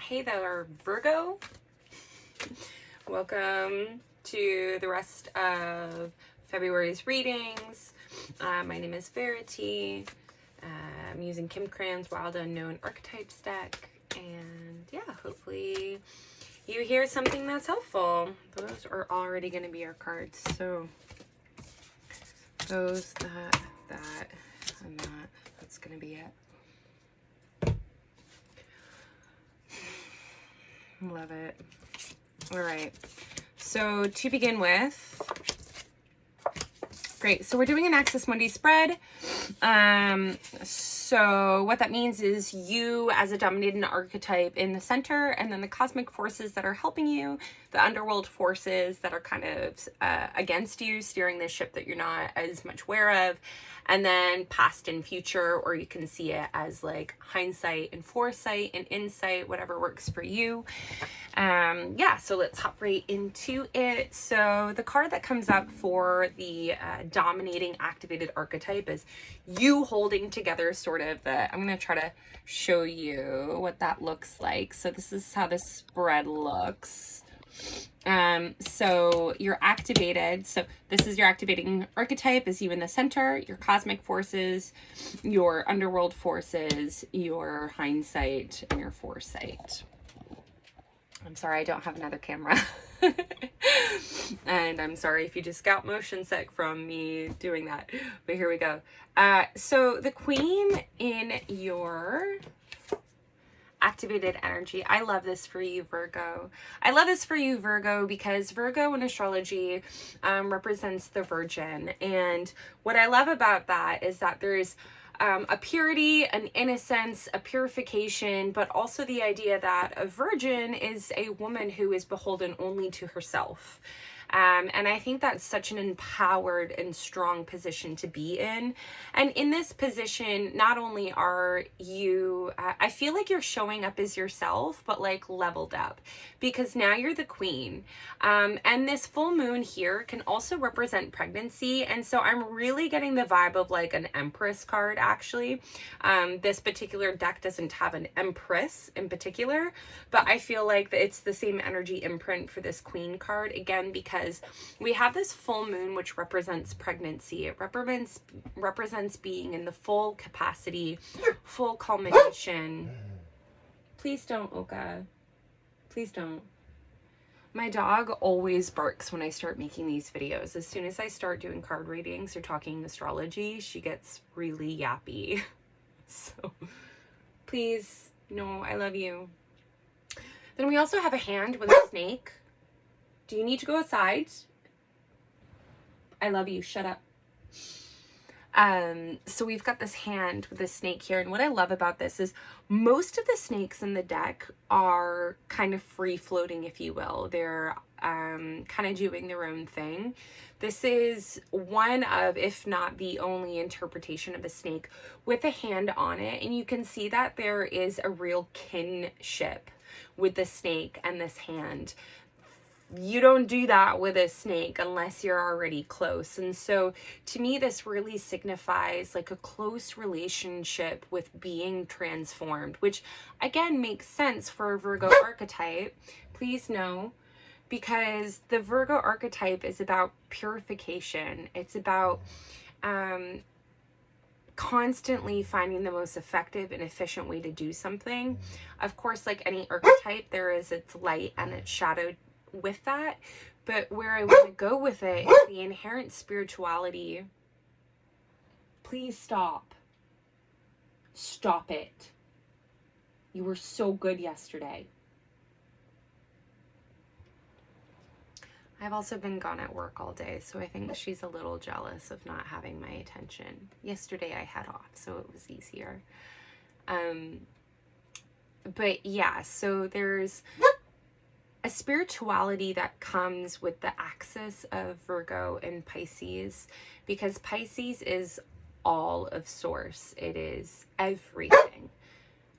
Hey there, Virgo. Welcome to the rest of February's readings. My name is Verity. I'm using Kim Cran's Wild Unknown Archetypes deck. And yeah, hopefully you hear something that's helpful. Those are already going to be our cards. So those, that, and that. That's going to be it. Love it. All right. So to begin with, great. So we're doing an Axis Mundi spread. So what that means is you as a dominating archetype in the center, and then the cosmic forces that are helping you, the underworld forces that are kind of against you, steering this ship that you're not as much aware of, and then past and future, or you can see it as like hindsight and foresight and insight, whatever works for you. Yeah, so let's hop right into it. So the card that comes up for the dominating activated archetype is you holding together sort of the, I'm going to try to show you what that looks like. So this is how the spread looks. So you're activated. So this is your activating archetype, is you in the center, your cosmic forces, your underworld forces, your hindsight, and your foresight. I'm sorry, I don't have another camera. And I'm sorry if you just got motion sick from me doing that. But here we go. So the queen in your activated energy. I love this for you, Virgo. I love this for you, Virgo, because Virgo in astrology represents the virgin. And what I love about that is that there's a purity, an innocence, a purification, but also the idea that a virgin is a woman who is beholden only to herself. And I think that's such an empowered and strong position to be in. And in this position, not only are you, I feel like you're showing up as yourself, but like leveled up, because now you're the queen. And this full moon here can also represent pregnancy. And so I'm really getting the vibe of like an Empress card, actually. This particular deck doesn't have an Empress in particular, but I feel like it's the same energy imprint for this queen card, again, because we have this full moon, which represents pregnancy. It represents being in the full capacity, full culmination. Please don't, Oka. Please don't. My dog always barks when I start making these videos. As soon as I start doing card readings or talking astrology, she gets really yappy. So please, no, I love you. Then we also have a hand with a snake. Do you need to go outside? I love you. Shut up. So we've got this hand with this snake here. And what I love about this is most of the snakes in the deck are kind of free floating, if you will. They're kind of doing their own thing. This is one of, if not the only interpretation of a snake with a hand on it. And you can see that there is a real kinship with the snake and this hand. You don't do that with a snake unless you're already close. And so to me, this really signifies like a close relationship with being transformed, which again makes sense for a Virgo archetype. Please know, because the Virgo archetype is about purification. It's about constantly finding the most effective and efficient way to do something. Of course, like any archetype, there is its light and its shadow with that, but where I want to go with it is the inherent spirituality. Please stop it. You were so good yesterday. I've also been gone at work all day, so I think she's a little jealous of not having my attention. Yesterday I had off, so it was easier. But yeah, so there's a spirituality that comes with the axis of Virgo and Pisces, because Pisces is all of source. It is everything.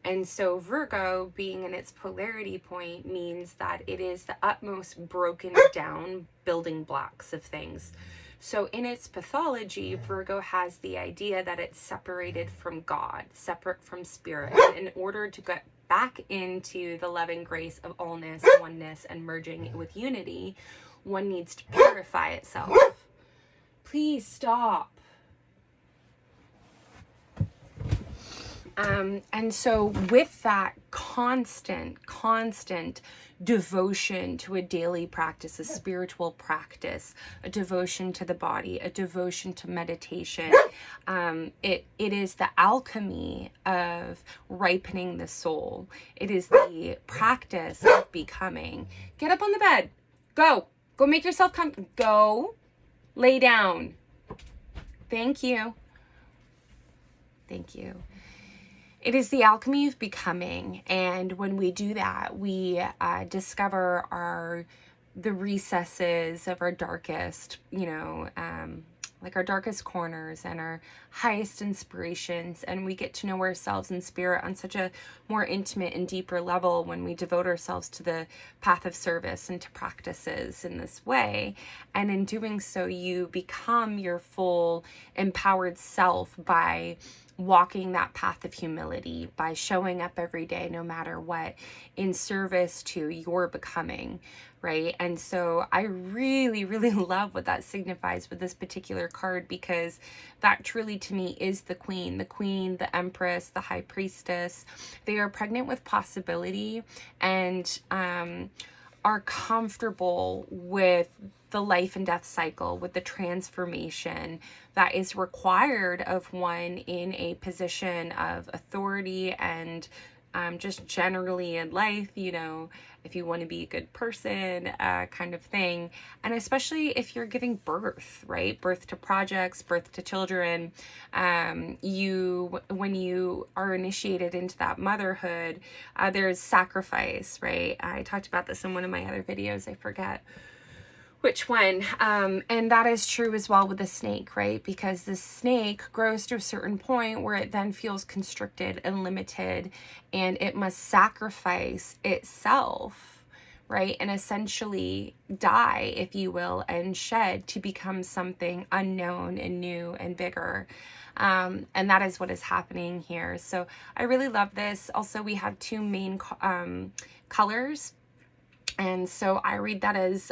And so Virgo, being in its polarity point, means that it is the utmost broken down building blocks of things. So in its pathology, Virgo has the idea that it's separated from God, separate from spirit. And in order to get back into the loving grace of allness, oneness, and merging with unity, one needs to purify itself. Please stop. And so with that constant devotion to a daily practice, a spiritual practice, a devotion to the body, a devotion to meditation, it is the alchemy of ripening the soul. It is the practice of becoming. Get up on the bed. Go make yourself go lay down. Thank you. It is the alchemy of becoming, and when we do that, we discover the recesses of our darkest, like our darkest corners and our highest inspirations, and we get to know ourselves in spirit on such a more intimate and deeper level when we devote ourselves to the path of service and to practices in this way. And in doing so, you become your full empowered self by walking that path of humility, by showing up every day, no matter what, in service to your becoming, right? And so I really, really love what that signifies with this particular card, because that truly to me is the queen, the empress, the high priestess. They are pregnant with possibility and are comfortable with the life and death cycle, with the transformation that is required of one in a position of authority and just generally in life, if you want to be a good person, kind of thing. And especially if you're giving birth, right? Birth to projects, birth to children. When you are initiated into that motherhood, there's sacrifice, right? I talked about this in one of my other videos. I forget which one. And that is true as well with the snake, right? Because the snake grows to a certain point where it then feels constricted and limited, and it must sacrifice itself, right? And essentially die, if you will, and shed to become something unknown and new and bigger. And that is what is happening here. So I really love this. Also, we have two main colors. And so I read that as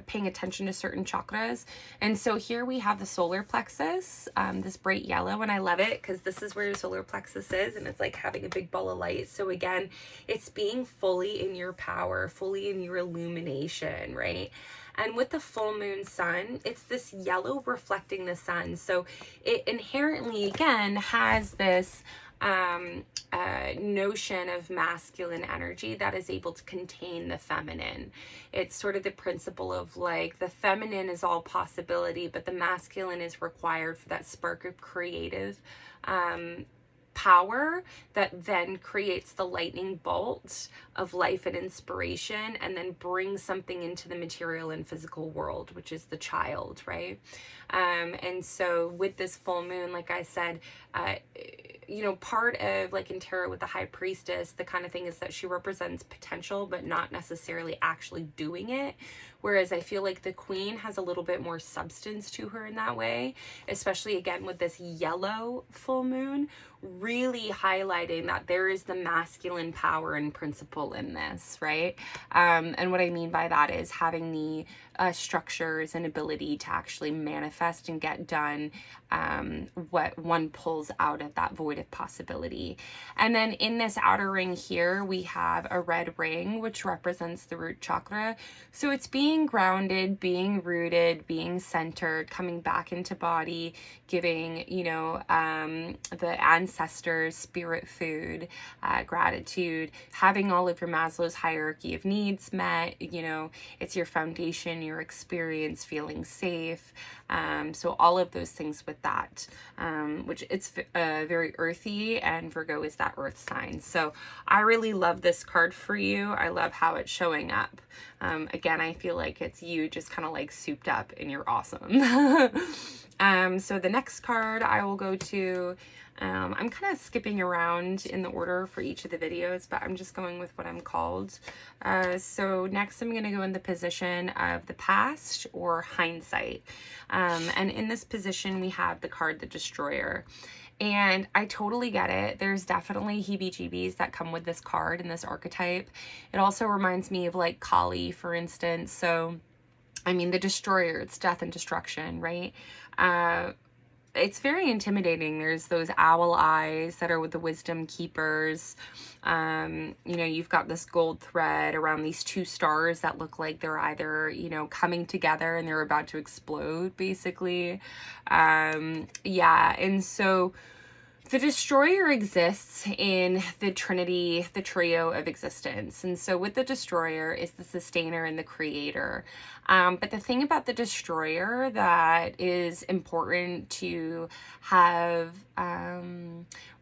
paying attention to certain chakras. And so here we have the solar plexus, this bright yellow, and I love it because this is where your solar plexus is, and it's like having a big ball of light. So again, it's being fully in your power, fully in your illumination, right? And with the full moon sun, it's this yellow reflecting the sun. So it inherently, again, has this notion of masculine energy that is able to contain the feminine. It's sort of the principle of like the feminine is all possibility, but the masculine is required for that spark of creative power that then creates the lightning bolt of life and inspiration, and then brings something into the material and physical world, which is the child, right? And so with this full moon, like I said, part of like in tarot with the high priestess, the kind of thing is that she represents potential, but not necessarily actually doing it. Whereas I feel like the queen has a little bit more substance to her in that way, especially again with this yellow full moon, really highlighting that there is the masculine power and principle in this, right? And what I mean by that is having the structures and ability to actually manifest and get done what one pulls out of that void of possibility. And then in this outer ring here, we have a red ring, which represents the root chakra. So it's being grounded, being rooted, being centered, coming back into body, giving, the ancestors spirit food, gratitude, having all of your Maslow's hierarchy of needs met. It's your foundation, your experience, feeling safe. So all of those things with that, which it's very earthy, and Virgo is that earth sign. So I really love this card for you. I love how it's showing up. Again, I feel like it's you just kind of like souped up and you're awesome. So the next card I will go to, I'm kind of skipping around in the order for each of the videos, but I'm just going with what I'm called. So next I'm going to go in the position of the past or hindsight. And in this position, we have the card, the Destroyer. And I totally get it. There's definitely heebie-jeebies that come with this card and this archetype. It also reminds me of like Kali, for instance. So, I mean, the Destroyer, it's death and destruction, right? It's very intimidating. There's those owl eyes that are with the wisdom keepers. You've got this gold thread around these two stars that look like they're either, coming together and they're about to explode, basically. And so the Destroyer exists in the Trinity, the trio of existence. And so with the Destroyer is the sustainer and the creator. But the thing about the Destroyer that is important to have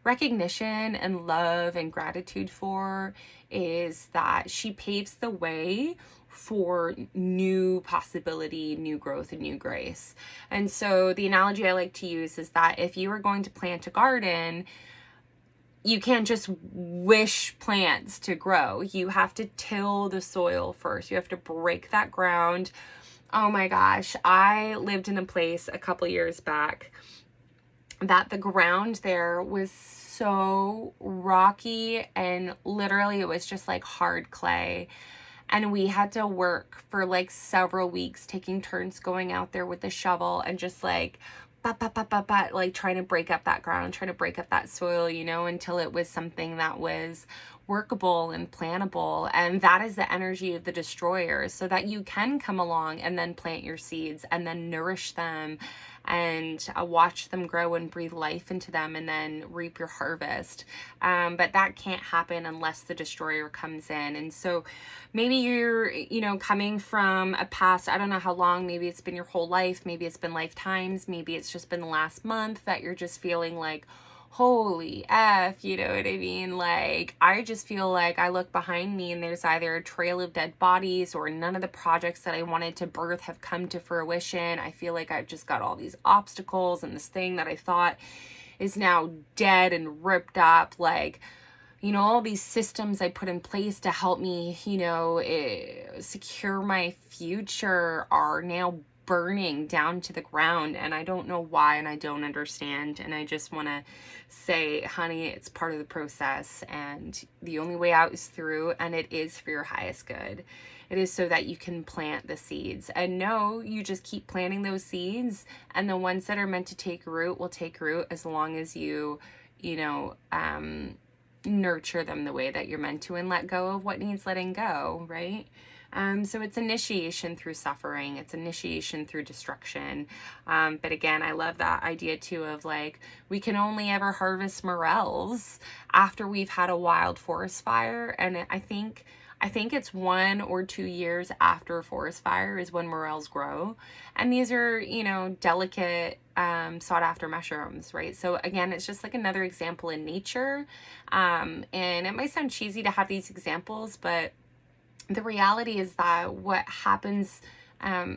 recognition and love and gratitude for is that she paves the way for new possibility, new growth, and new grace. And so the analogy I like to use is that if you are going to plant a garden, you can't just wish plants to grow. You have to till the soil first. You have to break that ground. Oh my gosh, I lived in a place a couple years back that the ground there was so rocky, and literally it was just like hard clay. And we had to work for like several weeks, taking turns going out there with the shovel and just like, like trying to break up that ground, trying to break up that soil, until it was something that was workable and plantable. And that is the energy of the Destroyer, so that you can come along and then plant your seeds and then nourish them and watch them grow and breathe life into them and then reap your harvest. But that can't happen unless the Destroyer comes in. And so maybe you're, coming from a past, I don't know how long, maybe it's been your whole life, maybe it's been lifetimes, maybe it's just been the last month that you're just feeling like, holy F, you know what I mean? Like, I just feel like I look behind me and there's either a trail of dead bodies or none of the projects that I wanted to birth have come to fruition. I feel like I've just got all these obstacles and this thing that I thought is now dead and ripped up. Like, all these systems I put in place to help me, secure my future are now burning down to the ground, and I don't know why, and I don't understand. And I just want to say, honey, it's part of the process, and the only way out is through, and it is for your highest good. It is so that you can plant the seeds. And no, you just keep planting those seeds, and the ones that are meant to take root will take root as long as you nurture them the way that you're meant to and let go of what needs letting go, right? So it's initiation through suffering. It's initiation through destruction. But again, I love that idea too of like, we can only ever harvest morels after we've had a wild forest fire. And I think it's 1 or 2 years after a forest fire is when morels grow. And these are, delicate, sought after mushrooms, right? So again, it's just like another example in nature. And it might sound cheesy to have these examples, but the reality is that what happens,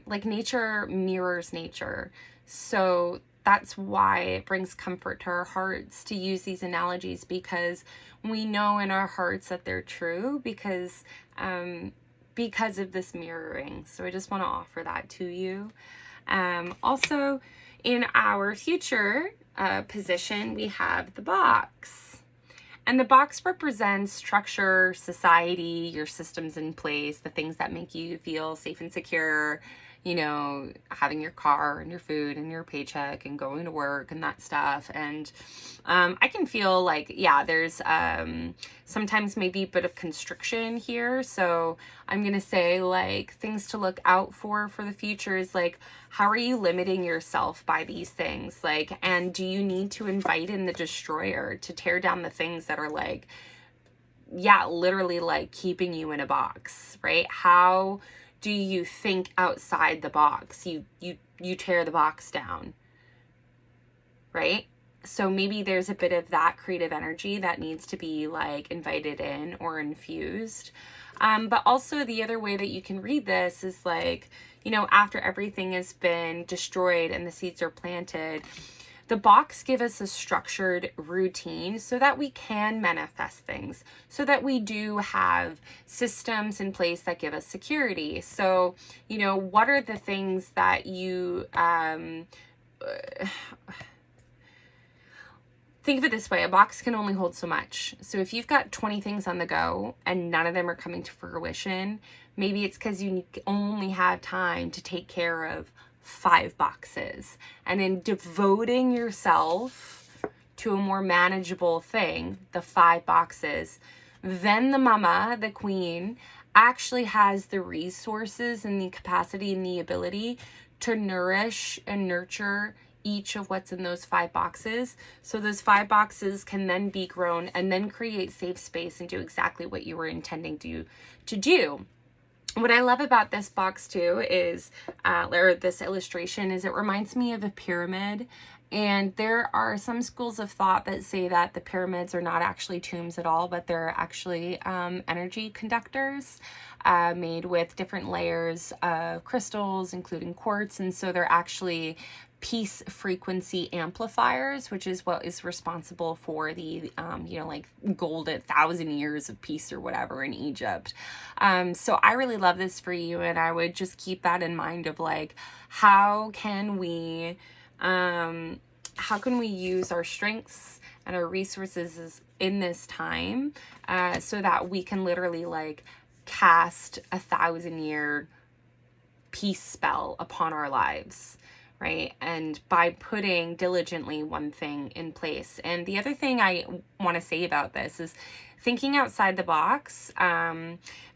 like nature mirrors nature. So that's why it brings comfort to our hearts to use these analogies, because we know in our hearts that they're true because of this mirroring. So I just want to offer that to you. Also, in our future position, we have the box. And the box represents structure, society, your systems in place, the things that make you feel safe and secure, having your car and your food and your paycheck and going to work and that stuff. And I can feel like, there's sometimes maybe a bit of constriction here. So I'm going to say like things to look out for the future is like, how are you limiting yourself by these things? Like, and do you need to invite in the Destroyer to tear down the things that are like, literally like keeping you in a box, right? How do you think outside the box? You tear the box down, right? So maybe there's a bit of that creative energy that needs to be like invited in or infused. But also the other way that you can read this is like, you know, after everything has been destroyed and the seeds are planted, the box give us a structured routine so that we can manifest things, so that we do have systems in place that give us security. So, you know, what are the things that you, think of it this way, a box can only hold so much. So if you've got 20 things on the go and none of them are coming to fruition, maybe it's because you only have time to take care of 5 boxes. And in devoting yourself to a more manageable thing, the 5 boxes, then the mama, the queen, actually has the resources and the capacity and the ability to nourish and nurture each of what's in those 5 boxes. So those 5 boxes can then be grown and then create safe space and do exactly what you were intending to do. What I love about this box too is, or this illustration, is it reminds me of a pyramid. And there are some schools of thought that say that the pyramids are not actually tombs at all, but they're actually energy conductors made with different layers of crystals, including quartz. And so they're actually peace frequency amplifiers, which is what is responsible for the, you know, like golden 1,000 years of peace or whatever in Egypt. So I really love this for you. And I would just keep that in mind of like, how can we use our strengths and our resources in this time so that we can literally like cast 1,000-year peace spell upon our lives, right? And by putting diligently one thing in place. And the other thing I want to say about this is thinking outside the box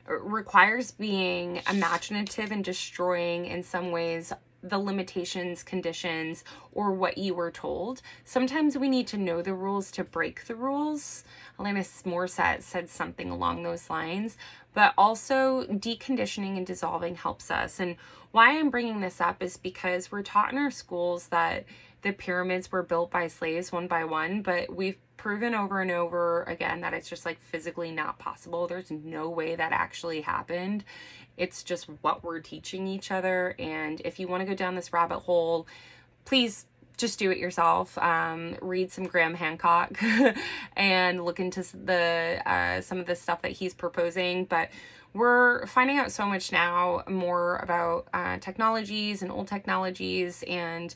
requires being imaginative and destroying in some ways the limitations, conditions, or what you were told. Sometimes we need to know the rules to break the rules. Alanis Morissette said something along those lines, but also deconditioning and dissolving helps us. And why I'm bringing this up is because we're taught in our schools that the pyramids were built by slaves one by one, but we've proven over and over again that it's just like physically not possible. There's no way that actually happened. It's just what we're teaching each other. And if you want to go down this rabbit hole, please just do it yourself. Read some Graham Hancock and look into the some of the stuff that he's proposing. But we're finding out so much now more about technologies and old technologies, and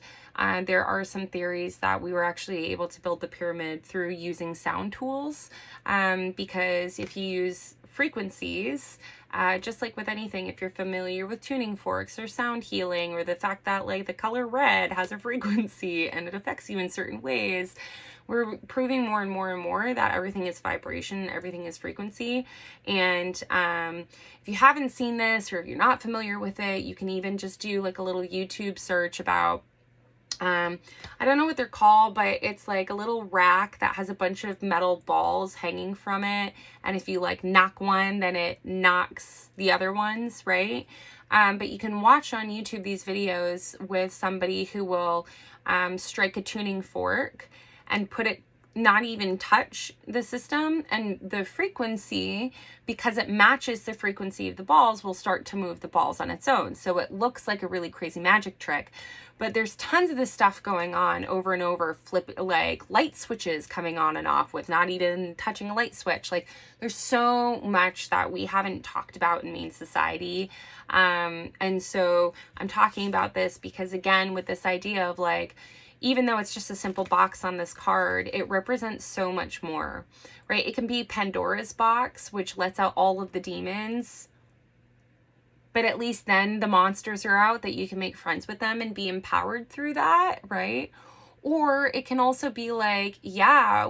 there are some theories that we were actually able to build the pyramid through using sound tools, because if you use frequencies, just like with anything, if you're familiar with tuning forks or sound healing, or the fact that like the color red has a frequency and it affects you in certain ways, we're proving more and more and more that everything is vibration, everything is frequency. And if you haven't seen this, or if you're not familiar with it, you can even just do like a little YouTube search about I don't know what they're called, but it's like a little rack that has a bunch of metal balls hanging from it. And if you like knock one, then it knocks the other ones, right? But you can watch on YouTube these videos with somebody who will strike a tuning fork and put it, not even touch the system, and the frequency, because it matches the frequency of the balls, will start to move the balls on its own. So it looks like a really crazy magic trick, but there's tons of this stuff going on over and over, like light switches coming on and off with not even touching a light switch. Like there's so much that we haven't talked about in main society. And so I'm talking about this because, again, with this idea of like, even though it's just a simple box on this card, it represents so much more, right? It can be Pandora's box, which lets out all of the demons, but at least then the monsters are out that you can make friends with them and be empowered through that, right? Or it can also be like, yeah,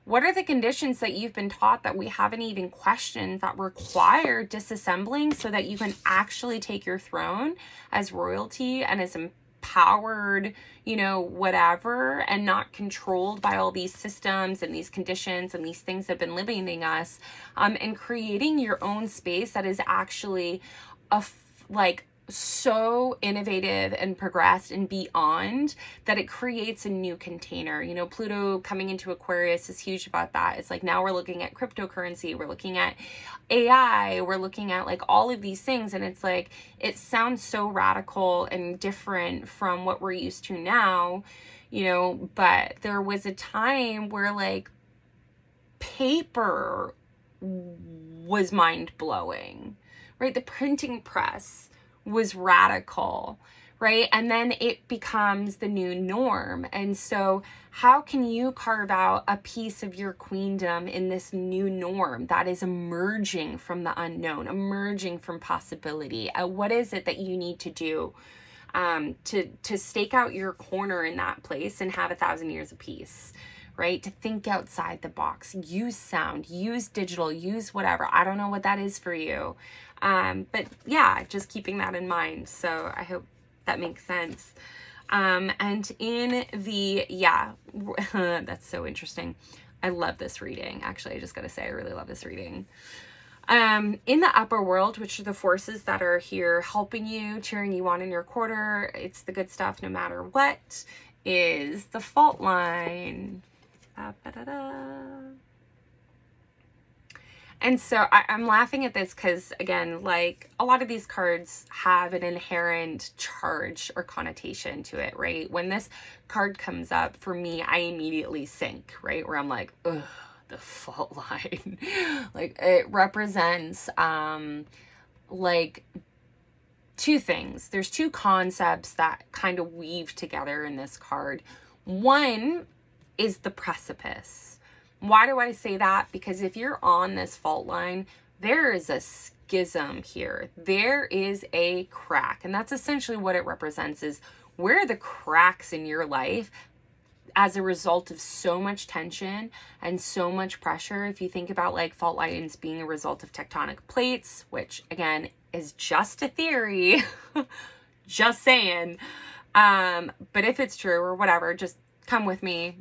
what are the conditions that you've been taught that we haven't even questioned that require disassembling so that you can actually take your throne as royalty and as empowered, you know, whatever, and not controlled by all these systems and these conditions and these things that have been limiting us, and creating your own space that is actually like so innovative and progressed and beyond that it creates a new container. You know, Pluto coming into Aquarius is huge about that. It's like now we're looking at cryptocurrency, we're looking at AI, we're looking at like all of these things, and it's like it sounds so radical and different from what we're used to now, you know, but there was a time where like paper was mind-blowing, right? The printing press was radical, right? And then it becomes the new norm. And so how can you carve out a piece of your queendom in this new norm that is emerging from the unknown, emerging from possibility? What is it that you need to do to stake out your corner in that place and have 1,000 years of peace? Right? To think outside the box, use sound, use digital, use whatever. I don't know what that is for you. But yeah, just keeping that in mind. So I hope that makes sense. And in the, yeah, that's so interesting. I love this reading. Actually, I just got to say, I really love this reading. In the upper world, which are the forces that are here helping you, cheering you on in your quarter, it's the good stuff no matter what, is the fault line. And so I'm laughing at this because, again, like a lot of these cards have an inherent charge or connotation to it, right? When this card comes up, for me, I immediately sink, right? Where I'm like, ugh, the fault line. Like it represents like two things. There's two concepts that kind of weave together in this card. One is the precipice. Why do I say that? Because if you're on this fault line, there is a schism here. There is a crack. And that's essentially what it represents, is where are the cracks in your life as a result of so much tension and so much pressure. If you think about like fault lines being a result of tectonic plates, which again is just a theory, just saying. But if it's true or whatever, just come with me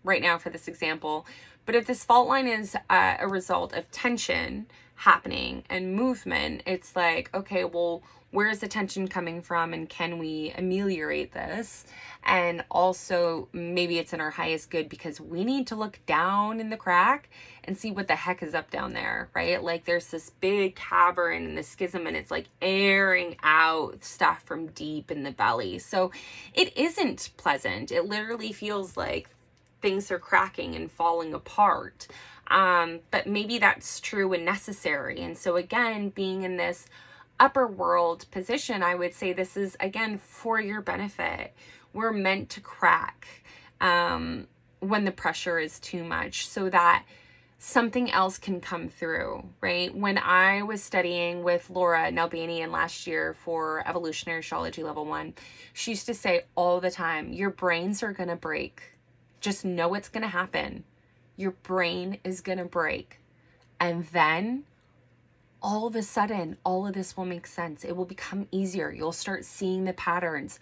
right now for this example. But if this fault line is a result of tension happening and movement, it's like, okay, well, where's the tension coming from and can we ameliorate this? And also maybe it's in our highest good because we need to look down in the crack and see what the heck is up down there, right? Like there's this big cavern and the schism and it's like airing out stuff from deep in the belly. So it isn't pleasant. It literally feels like things are cracking and falling apart. But maybe that's true and necessary. And so again, being in this upper world position, I would say this is, again, for your benefit. We're meant to crack when the pressure is too much so that something else can come through, right? When I was studying with Laura Nalbanian last year for Evolutionary Astrology Level 1, she used to say all the time, your brains are going to break. Just know it's going to happen. Your brain is going to break. And then all of a sudden, all of this will make sense. It will become easier. You'll start seeing the patterns.